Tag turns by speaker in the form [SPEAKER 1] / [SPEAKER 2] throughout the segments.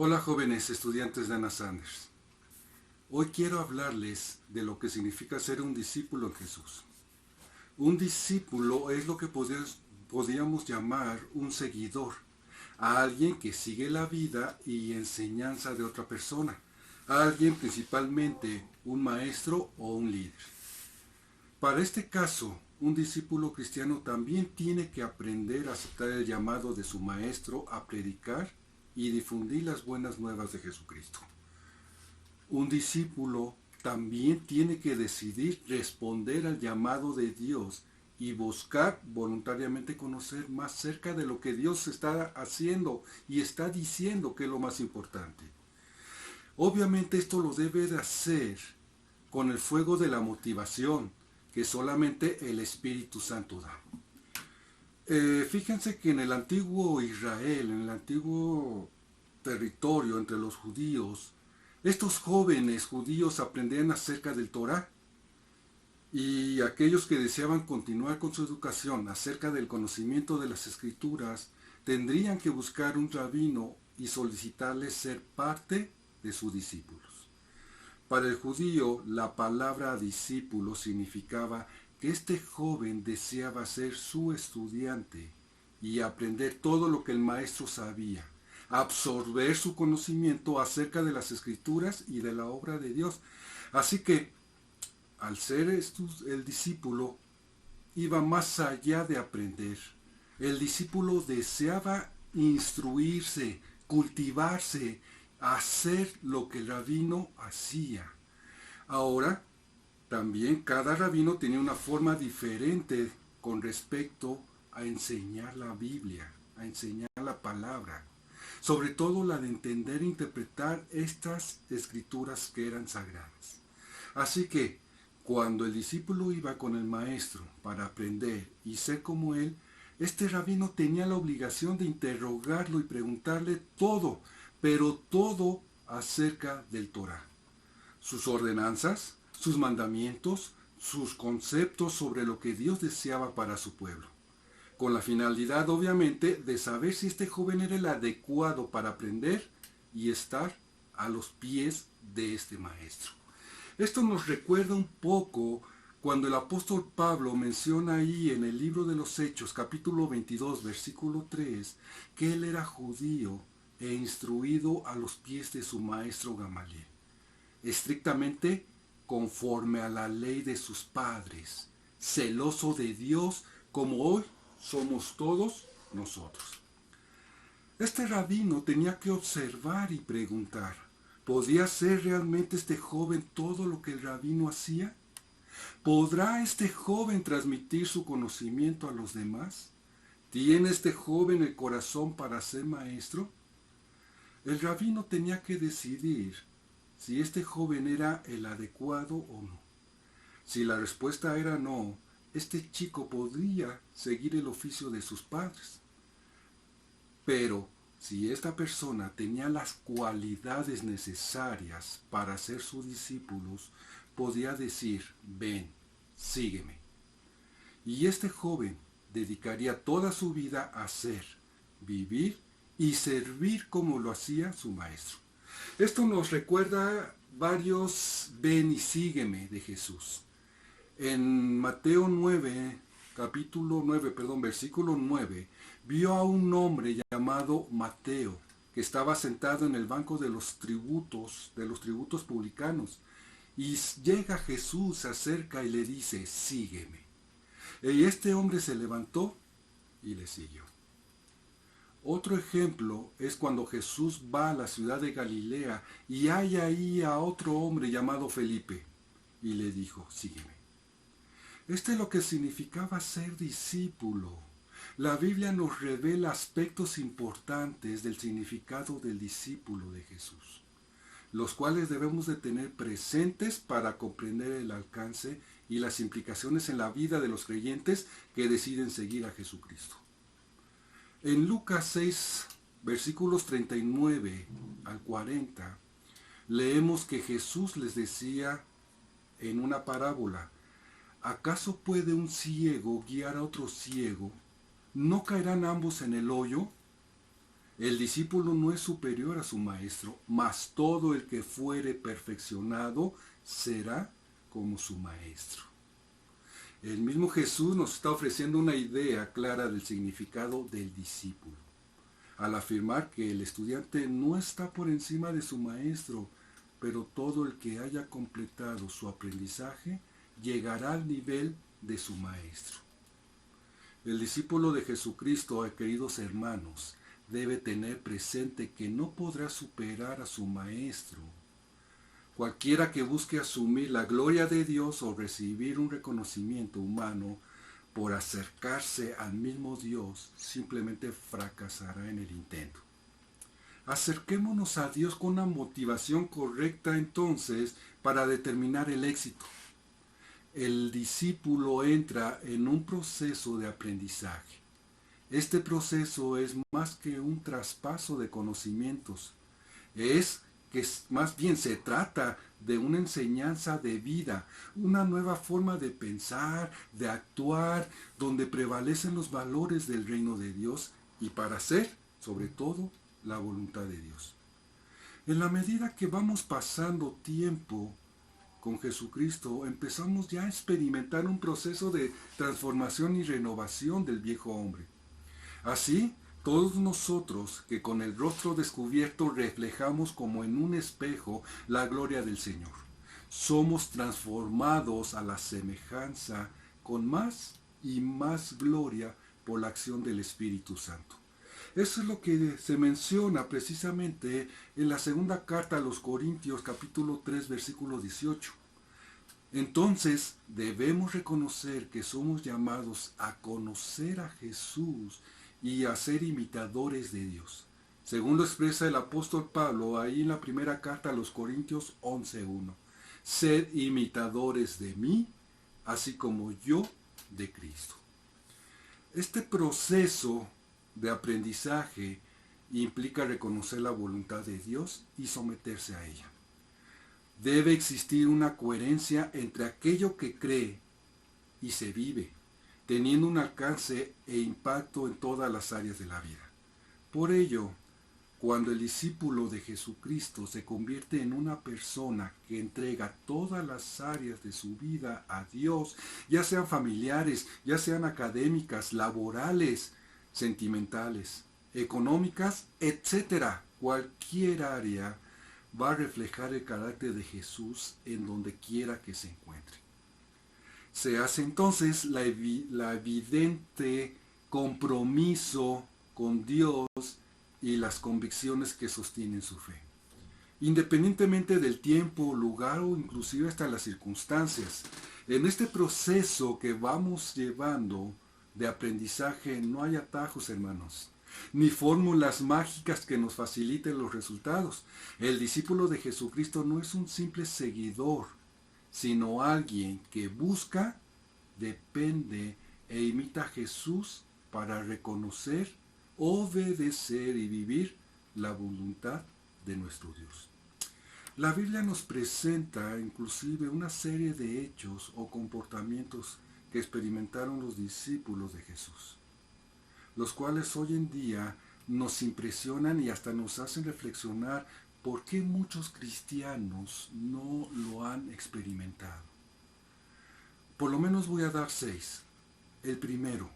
[SPEAKER 1] Hola jóvenes estudiantes de Ana Sanders. Hoy quiero hablarles de lo que significa ser un discípulo en Jesús. Un discípulo es lo que podríamos llamar un seguidor, a alguien que sigue la vida y enseñanza de otra persona, a alguien principalmente un maestro o un líder. Para este caso, un discípulo cristiano también tiene que aprender a aceptar el llamado de su maestro a predicar y difundir las buenas nuevas de Jesucristo. Un discípulo también tiene que decidir responder al llamado de Dios y buscar voluntariamente conocer más cerca de lo que Dios está haciendo y está diciendo, que es lo más importante. Obviamente esto lo debe de hacer con el fuego de la motivación que solamente el Espíritu Santo da. Fíjense que en el antiguo Israel, en el antiguo territorio entre los judíos, estos jóvenes judíos aprendían acerca del Torá, y aquellos que deseaban continuar con su educación acerca del conocimiento de las Escrituras tendrían que buscar un rabino y solicitarle ser parte de sus discípulos. Para el judío, la palabra discípulo significaba que este joven deseaba ser su estudiante y aprender todo lo que el maestro sabía, absorber su conocimiento acerca de las Escrituras y de la obra de Dios. Así que, al ser el discípulo, iba más allá de aprender. El discípulo deseaba instruirse, cultivarse, hacer lo que el rabino hacía. Ahora, también cada rabino tenía una forma diferente con respecto a enseñar la Biblia, a enseñar la palabra. Sobre todo la de entender e interpretar estas escrituras que eran sagradas. Así que, cuando el discípulo iba con el maestro para aprender y ser como él, este rabino tenía la obligación de interrogarlo y preguntarle todo, pero todo acerca del Torá. Sus ordenanzas, sus mandamientos, sus conceptos sobre lo que Dios deseaba para su pueblo, con la finalidad obviamente de saber si este joven era el adecuado para aprender y estar a los pies de este maestro. Esto nos recuerda un poco cuando el apóstol Pablo menciona ahí en el libro de los Hechos, capítulo 22, versículo 3, que él era judío e instruido a los pies de su maestro Gamaliel, estrictamente conforme a la ley de sus padres, celoso de Dios como hoy somos todos nosotros. Este rabino tenía que observar y preguntar, ¿podía ser realmente este joven todo lo que el rabino hacía? ¿Podrá este joven transmitir su conocimiento a los demás? ¿Tiene este joven el corazón para ser maestro? El rabino tenía que decidir si este joven era el adecuado o no. Si la respuesta era no, este chico podría seguir el oficio de sus padres. Pero si esta persona tenía las cualidades necesarias para ser sus discípulos, podía decir, ven, sígueme. Y este joven dedicaría toda su vida a ser, vivir y servir como lo hacía su maestro. Esto nos recuerda varios ven y sígueme de Jesús. En Mateo 9, versículo 9, vio a un hombre llamado Mateo, que estaba sentado en el banco de los tributos publicanos. Y llega Jesús, se acerca y le dice, sígueme. Y este hombre se levantó y le siguió. Otro ejemplo es cuando Jesús va a la ciudad de Galilea y hay ahí a otro hombre llamado Felipe y le dijo, sígueme. Este es lo que significaba ser discípulo. La Biblia nos revela aspectos importantes del significado del discípulo de Jesús, los cuales debemos de tener presentes para comprender el alcance y las implicaciones en la vida de los creyentes que deciden seguir a Jesucristo. En Lucas 6, versículos 39 al 40, leemos que Jesús les decía en una parábola, ¿acaso puede un ciego guiar a otro ciego? ¿No caerán ambos en el hoyo? El discípulo no es superior a su maestro, mas todo el que fuere perfeccionado será como su maestro. El mismo Jesús nos está ofreciendo una idea clara del significado del discípulo, al afirmar que el estudiante no está por encima de su maestro, pero todo el que haya completado su aprendizaje llegará al nivel de su maestro. El discípulo de Jesucristo, queridos hermanos, debe tener presente que no podrá superar a su maestro. Cualquiera que busque asumir la gloria de Dios o recibir un reconocimiento humano por acercarse al mismo Dios simplemente fracasará en el intento. Acerquémonos a Dios con una motivación correcta entonces para determinar el éxito. El discípulo entra en un proceso de aprendizaje. Este proceso es más que un traspaso de conocimientos. Es que más bien se trata de una enseñanza de vida, una nueva forma de pensar, de actuar, donde prevalecen los valores del reino de Dios y para hacer, sobre todo, la voluntad de Dios. En la medida que vamos pasando tiempo con Jesucristo, empezamos ya a experimentar un proceso de transformación y renovación del viejo hombre. Así, todos nosotros que con el rostro descubierto reflejamos como en un espejo la gloria del Señor, somos transformados a la semejanza con más y más gloria por la acción del Espíritu Santo. Eso es lo que se menciona precisamente en la segunda carta a los Corintios capítulo 3 versículo 18. Entonces debemos reconocer que somos llamados a conocer a Jesús y a ser imitadores de Dios. Según lo expresa el apóstol Pablo ahí en la primera carta a los Corintios 11:1. Sed imitadores de mí, así como yo de Cristo. Este proceso de aprendizaje implica reconocer la voluntad de Dios y someterse a ella. Debe existir una coherencia entre aquello que cree y se vive, teniendo un alcance e impacto en todas las áreas de la vida. Por ello, cuando el discípulo de Jesucristo se convierte en una persona que entrega todas las áreas de su vida a Dios, ya sean familiares, ya sean académicas, laborales, sentimentales, económicas, etcétera, cualquier área va a reflejar el carácter de Jesús en donde quiera que se encuentre. Se hace entonces la evidente compromiso con Dios y las convicciones que sostienen su fe. Independientemente del tiempo, lugar o inclusive hasta las circunstancias, en este proceso que vamos llevando de aprendizaje no hay atajos, hermanos, ni fórmulas mágicas que nos faciliten los resultados. El discípulo de Jesucristo no es un simple seguidor, sino alguien que busca, depende e imita a Jesús para reconocer, obedecer y vivir la voluntad de nuestro Dios. La Biblia nos presenta inclusive una serie de hechos o comportamientos que experimentaron los discípulos de Jesús, los cuales hoy en día nos impresionan y hasta nos hacen reflexionar por qué muchos cristianos no lo han experimentado. Por lo menos voy a dar 6. El primero,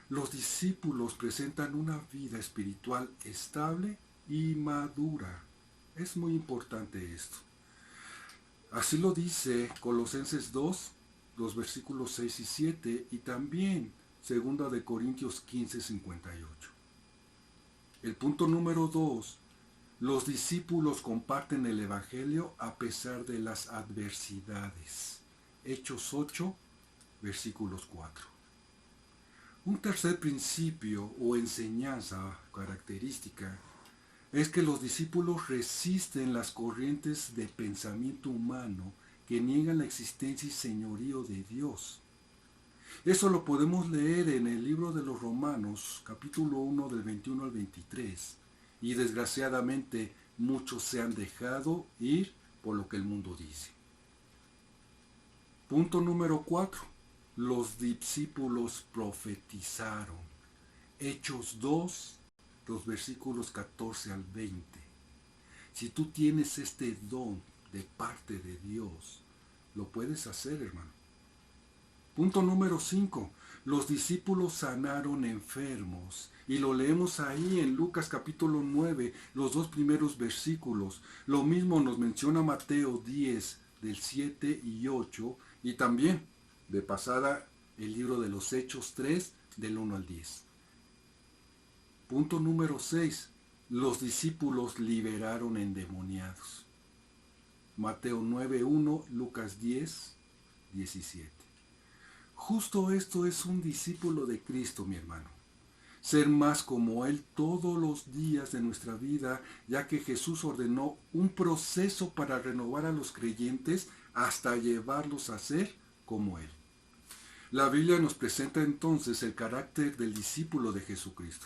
[SPEAKER 1] los discípulos presentan una vida espiritual estable y madura. Es muy importante esto. Así lo dice Colosenses 2, los versículos 6 y 7, y también 2 de Corintios 15, 58. El punto número 2, los discípulos comparten el Evangelio a pesar de las adversidades. Hechos 8, versículos 4. Un tercer principio o enseñanza característica es que los discípulos resisten las corrientes de pensamiento humano que niegan la existencia y señorío de Dios. Eso lo podemos leer en el libro de los Romanos, capítulo 1 del 21 al 23. Y desgraciadamente muchos se han dejado ir por lo que el mundo dice. Punto número 4. Los discípulos profetizaron. Hechos 2, los versículos 14 al 20. Si tú tienes este don de parte de Dios, lo puedes hacer, hermano. Punto número 5. Los discípulos sanaron enfermos. Y lo leemos ahí en Lucas capítulo 9, los 2 primeros versículos. Lo mismo nos menciona Mateo 10, del 7 y 8. Y también, de pasada, el libro de los Hechos 3, del 1 al 10. Punto número 6. Los discípulos liberaron endemoniados. Mateo 9:1, Lucas 10:17. Justo esto es un discípulo de Cristo, mi hermano. Ser más como Él todos los días de nuestra vida, ya que Jesús ordenó un proceso para renovar a los creyentes hasta llevarlos a ser como Él. La Biblia nos presenta entonces el carácter del discípulo de Jesucristo.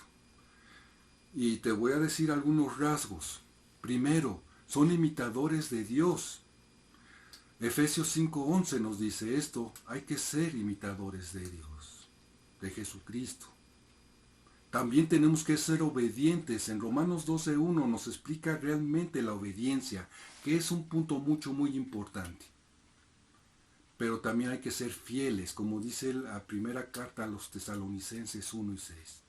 [SPEAKER 1] Y te voy a decir algunos rasgos. Primero, son imitadores de Dios. Efesios 5:11 nos dice esto, hay que ser imitadores de Dios, de Jesucristo. También tenemos que ser obedientes. En Romanos 12:1 nos explica realmente la obediencia, que es un punto muy importante. Pero también hay que ser fieles, como dice la primera carta a los Tesalonicenses 1 y 6.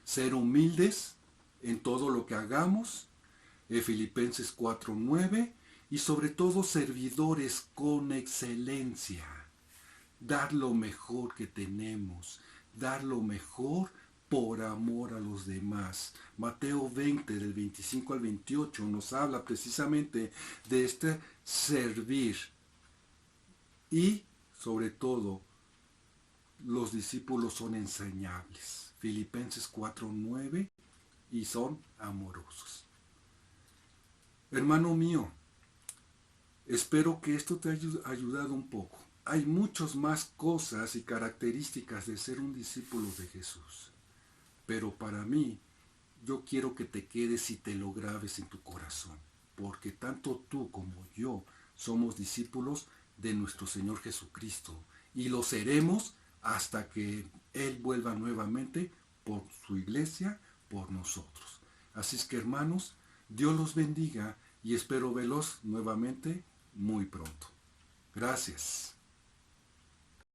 [SPEAKER 1] Ser humildes en todo lo que hagamos, Filipenses 4:9, y sobre todo servidores con excelencia. Dar lo mejor que tenemos, dar lo mejor por amor a los demás. Mateo 20, del 25 al 28, nos habla precisamente de este servir. Y, sobre todo, los discípulos son enseñables. Filipenses 4:9, y son amorosos. Hermano mío, espero que esto te haya ayudado un poco. Hay muchas más cosas y características de ser un discípulo de Jesús. Pero para mí, yo quiero que te quedes y te lo grabes en tu corazón. Porque tanto tú como yo somos discípulos de nuestro Señor Jesucristo. Y lo seremos hasta que Él vuelva nuevamente por su iglesia, por nosotros. Así es que, hermanos, Dios los bendiga y espero verlos nuevamente muy pronto. Gracias.